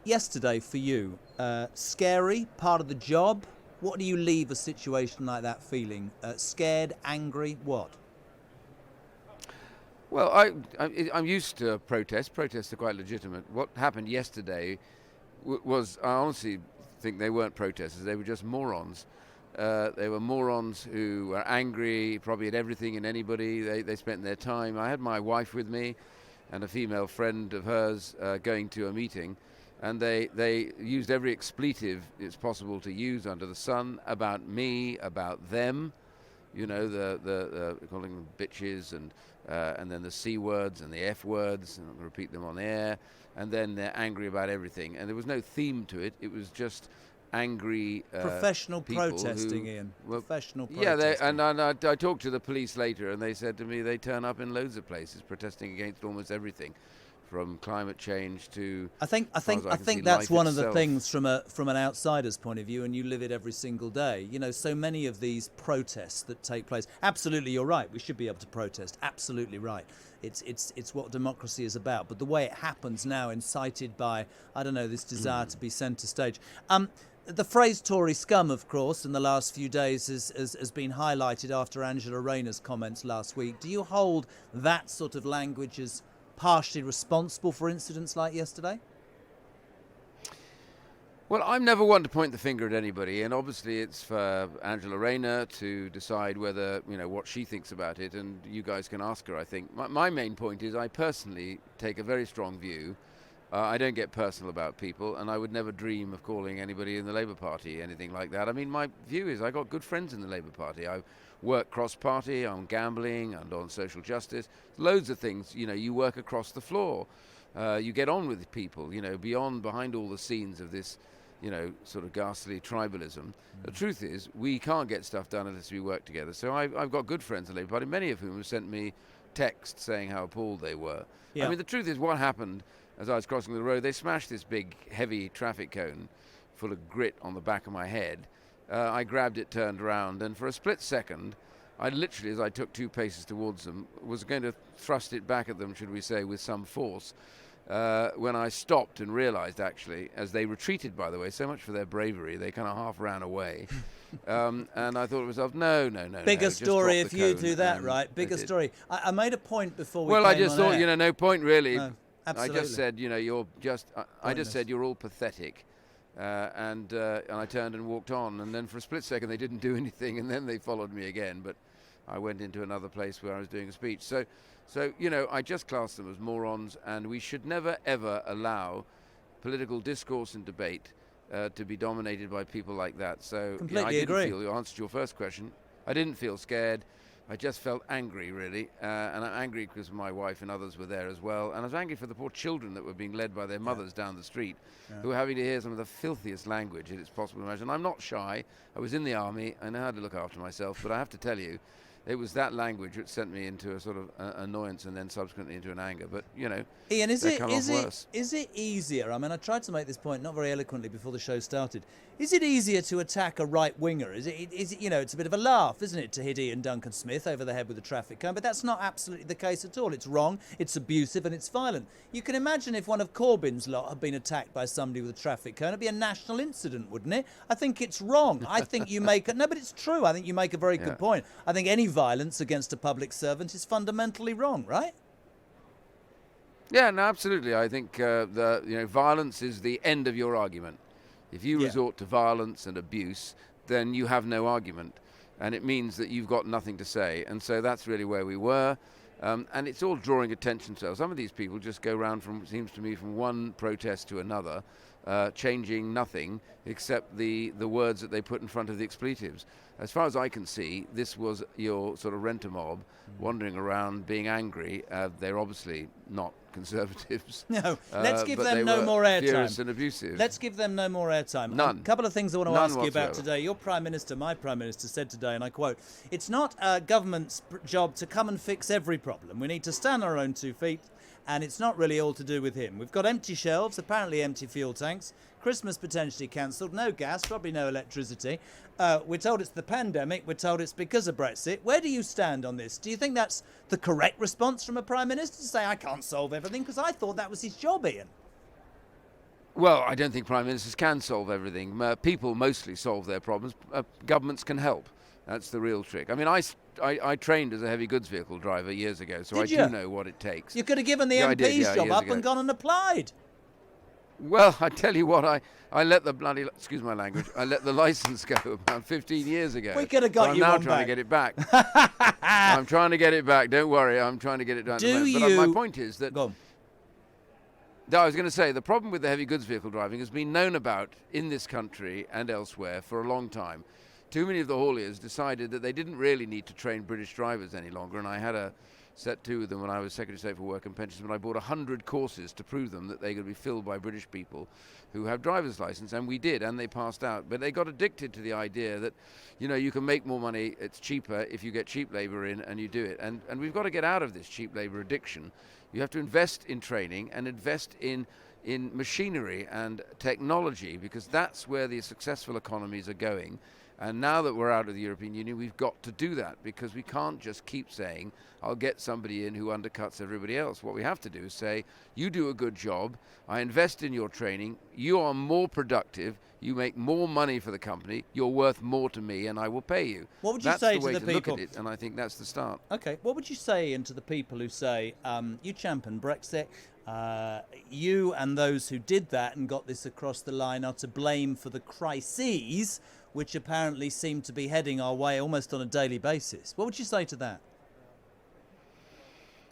Yesterday for you, scary, part of the job. What do you leave a situation like that feeling? Scared, angry, what? Well, I'm used to protests. Protests are quite legitimate. What happened yesterday was, I honestly think they weren't protesters. They were just morons. They were morons who were angry, probably at everything and anybody. They spent their time. I had my wife with me and a female friend of hers going to a meeting, and they used every expletive it's possible to use under the sun about me, about them. You know, the calling them bitches and then the C words and the F words, and I'm going to repeat them on air, and then they're angry about everything. And there was no theme to it. It was just angry Professional people protesting, who, Ian. well, Professional yeah, protesting. I talked to the police later, and they said to me they turn up in loads of places protesting against almost everything, from climate change to, I think as far as I can see, that's life one of the itself. things from an outsider's point of view, and you live it every single day. You know, so many of these protests that take place. Absolutely, you're right. We should be able to protest. Absolutely right. It's what democracy is about. But the way it happens now, incited by, I don't know, this desire to be centre stage. The phrase Tory scum, of course, in the last few days has been highlighted after Angela Rayners' comments last week. Do you hold that sort of language as partially responsible for incidents like yesterday? Well, I'm never one to point the finger at anybody, and obviously it's for Angela Rayner to decide whether, what she thinks about it, and you guys can ask her, I think. My main point is I personally take a very strong view. I don't get personal about people, and I would never dream of calling anybody in the Labour Party anything like that. I mean, my view is I got good friends in the Labour Party. I work cross-party on gambling and on social justice. Loads of things, you work across the floor. You get on with people, behind all the scenes of this, sort of ghastly tribalism. The truth is, we can't get stuff done unless we work together. So I've got good friends in the Labour Party, many of whom have sent me texts saying how appalled they were. Yeah. I mean, the truth is, what happened as I was crossing the road, they smashed this big, heavy traffic cone full of grit on the back of my head. I grabbed it, turned around, and for a split second, I literally, as I took 2 paces towards them, was going to thrust it back at them, should we say, with some force. When I stopped and realized, actually, as they retreated, by the way, so much for their bravery, they kind of half ran away. And I thought to myself, no. Bigger just story drop if the you cone, do that, and right? Bigger they did. story. I made a point before we Well, came I just on thought, air. no point really. No, I absolutely. just said, you're just. I Pointless. just said you're all pathetic, and I turned and walked on. And then for a split second, they didn't do anything, and then they followed me again. But I went into another place where I was doing a speech. So I just classed them as morons, and we should never ever allow political discourse and debate to be dominated by people like that. So Completely I didn't agree. feel. You answered your first question. I didn't feel scared. I just felt angry, really, and I'm angry because my wife and others were there as well, and I was angry for the poor children that were being led by their mothers down the street, who were having to hear some of the filthiest language that it's possible to imagine. I'm not shy. I was in the army. I know how to look after myself, but I have to tell you, it was that language which sent me into a sort of annoyance and then subsequently into an anger. But, Ian, they come off worse. is it easier? I mean, I tried to make this point not very eloquently before the show started. Is it easier to attack a right winger? Is it? It's a bit of a laugh, isn't it, to hit Ian Duncan Smith over the head with a traffic cone? But that's not absolutely the case at all. It's wrong, it's abusive, and it's violent. You can imagine if one of Corbyn's lot had been attacked by somebody with a traffic cone, it'd be a national incident, wouldn't it? I think it's wrong. I think you make no, but it's true. I think you make a very good point. I think any violence against a public servant is fundamentally wrong, right? Yeah, no, absolutely. I think violence is the end of your argument. If you resort to violence and abuse, then you have no argument, and it means that you've got nothing to say. And so that's really where we were, and it's all drawing attention to. Some of these people just go around from, it seems to me, from one protest to another, changing nothing except the words that they put in front of the expletives. As far as I can see, this was your sort of rent-a-mob wandering around being angry. They're obviously not conservatives. No, let's give them they no were more airtime. Furious and abusive. Let's give them no more airtime. None. A couple of things I want to None ask you about whatsoever. today. Your Prime Minister, my Prime Minister, said today, and I quote, "It's not a government's job to come and fix every problem. We need to stand on our own 2 feet, and it's not really all to do with him. We've got empty shelves, apparently empty fuel tanks, Christmas potentially cancelled, no gas, probably no electricity. We're told it's the pandemic, we're told it's because of Brexit. Where do you stand on this? Do you think that's the correct response from a Prime Minister to say, I can't solve everything? Because I thought that was his job, Ian." Well, I don't think prime ministers can solve everything. People mostly solve their problems. Governments can help. That's the real trick. I mean, I trained as a heavy goods vehicle driver years ago, so Did I you? do know what it takes. You could have given the Yeah, I did, MP's yeah, job years up ago. and gone and applied. Well, I tell you what, I let the bloody, excuse my language, I let the license go about 15 years ago. We could have got But you I'm now one trying back. to get it back. I'm trying to get it back. Don't worry, I'm trying to get it done. Do But you... my point is that... Go on. No, I was going to say, the problem with the heavy goods vehicle driving has been known about in this country and elsewhere for a long time. Too many of the hauliers decided that they didn't really need to train British drivers any longer, and I had a set two with them when I was Secretary of State for Work and Pensions, but I bought 100 courses to prove them that they're going to be filled by British people who have driver's license, and we did, and they passed out. But they got addicted to the idea that, you know, you can make more money, it's cheaper if you get cheap labour in and you do it. And we've got to get out of this cheap labour addiction. You have to invest in training and invest in machinery and technology, because that's where the successful economies are going. And now that we're out of the European Union, we've got to do that, because we can't just keep saying, I'll get somebody in who undercuts everybody else. What we have to do is say, you do a good job, I invest in your training, you are more productive, you make more money for the company, you're worth more to me, and I will pay you. What would you That's say the to way the to people? look at it, and I think that's the start. Okay, what would you say to the people who say, you champion Brexit, you and those who did that and got this across the line are to blame for the crises which apparently seem to be heading our way almost on a daily basis? What would you say to that?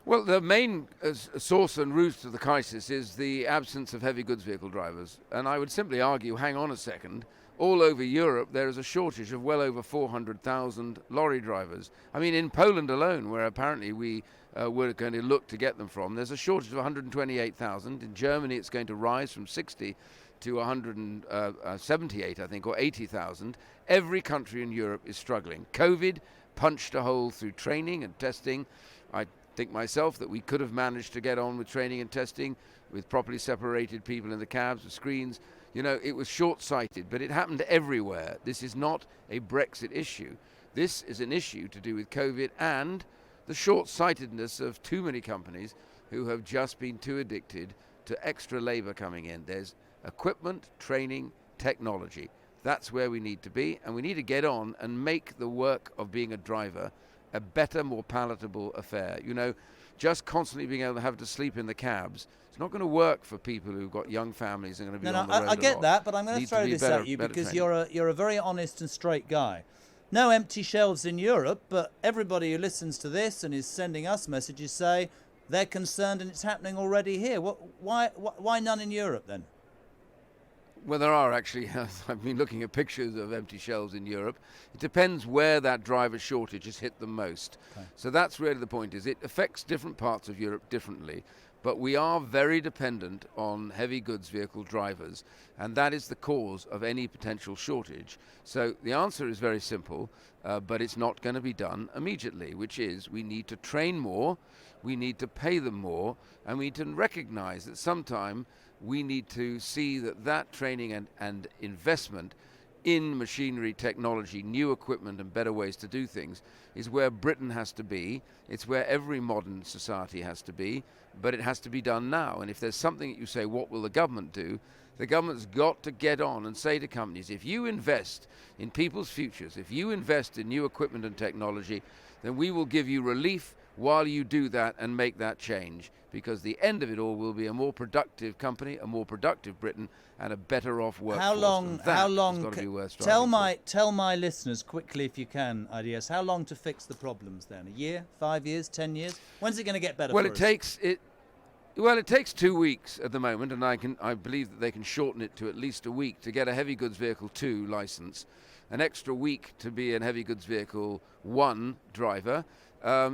Well, the main source and root of the crisis is the absence of heavy goods vehicle drivers. And I would simply argue, hang on a second, all over Europe there is a shortage of well over 400,000 lorry drivers. I mean, in Poland alone, where apparently we were going to look to get them from, there's a shortage of 128,000. In Germany it's going to rise from 60 to 178, I think, or 80,000. Every country in Europe is struggling. COVID punched a hole through training and testing. I think myself that we could have managed to get on with training and testing with properly separated people in the cabs with screens. You know, it was short-sighted, but it happened everywhere. This is not a Brexit issue. This is an issue to do with COVID and the short-sightedness of too many companies who have just been too addicted to extra labor coming in. There's equipment, training, technology. That's where we need to be, and we need to get on and make the work of being a driver a better, more palatable affair. You know, just constantly being able to have to sleep in the cabs, it's not going to work for people who've got young families and are going to be on the road I get a lot. that, but I'm going to Needs throw be this better- at you better because training. you're a very honest and straight guy. No empty shelves in Europe, but everybody who listens to this and is sending us messages say they're concerned and it's happening already here. Why none in Europe then? Well, there are actually. I've been looking at pictures of empty shelves in Europe. It depends where that driver shortage has hit the most. Okay. So that's really the point. Is it affects different parts of Europe differently, but we are very dependent on heavy goods vehicle drivers, and that is the cause of any potential shortage. So the answer is very simple, but it's not going to be done immediately, which is we need to train more, we need to pay them more, and we need to recognize that sometime we need to see that training and investment in machinery, technology, new equipment and better ways to do things is where Britain has to be. It's where every modern society has to be, but it has to be done now. And if there's something that you say, what will the government do? The government's got to get on and say to companies, if you invest in people's futures, if you invest in new equipment and technology, then we will give you relief while you do that and make that change, because the end of it all will be a more productive company, a more productive Britain, and a better off workforce. How long? Has got to be worth striving for. Tell my listeners quickly, if you can, IDS, how long to fix the problems then? A year, 5 years, 10 years? When's it going to get better? Well, for us? It takes 2 weeks at the moment, and I believe that they can shorten it to at least a week to get a heavy goods vehicle 2 license, an extra week to be a heavy goods vehicle 1 driver.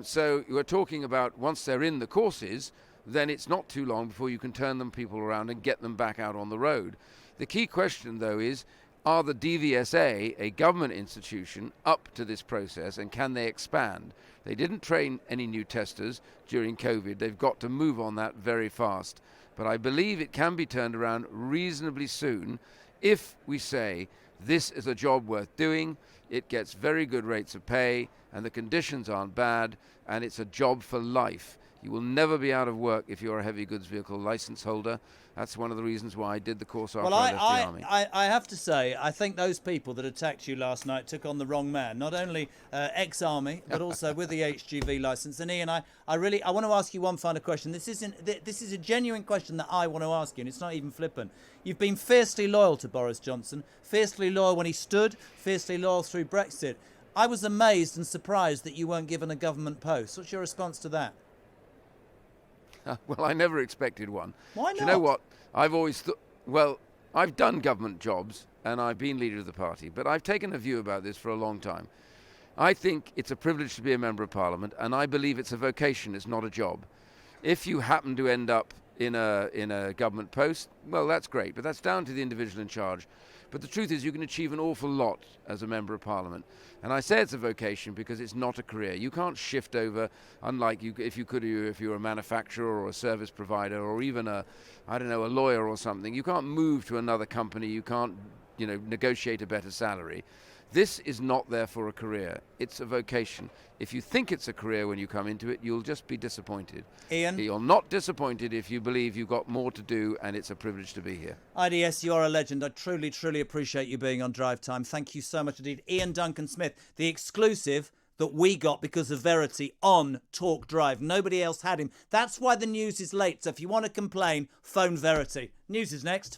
So we're talking about once they're in the courses, then it's not too long before you can turn them people around and get them back out on the road. The key question, though, is are the DVSA, a government institution, up to this process, and can they expand? They didn't train any new testers during COVID. They've got to move on that very fast. But I believe it can be turned around reasonably soon if we say this is a job worth doing, it gets very good rates of pay, and the conditions aren't bad, and it's a job for life. You will never be out of work if you're a heavy goods vehicle license holder. That's one of the reasons why I did the course after I left the army. I have to say, I think those people that attacked you last night took on the wrong man. Not only ex-army, but also with the HGV licence. And Iain, I want to ask you one final question. This is a genuine question that I want to ask you, and it's not even flippant. You've been fiercely loyal to Boris Johnson, fiercely loyal when he stood, fiercely loyal through Brexit. I was amazed and surprised that you weren't given a government post. What's your response to that? Well, I never expected one. Why not? Do you know what? I've always thought, well, I've done government jobs and I've been leader of the party, but I've taken a view about this for a long time. I think it's a privilege to be a member of parliament, and I believe it's a vocation, it's not a job. If you happen to end up in a government post, well, that's great, but that's down to the individual in charge. But the truth is you can achieve an awful lot as a member of parliament. And I say it's a vocation because it's not a career. You can't shift over, unlike if you're a manufacturer or a service provider or even a lawyer or something. You can't move to another company. You can't, negotiate a better salary. This is not there for a career. It's a vocation. If you think it's a career when you come into it, you'll just be disappointed. Iain? You're not disappointed if you believe you've got more to do and it's a privilege to be here. IDS, you are a legend. I truly, truly appreciate you being on Drive Time. Thank you so much indeed. Iain Duncan Smith, the exclusive that we got because of Verity on Talk Drive. Nobody else had him. That's why the news is late. So if you want to complain, phone Verity. News is next.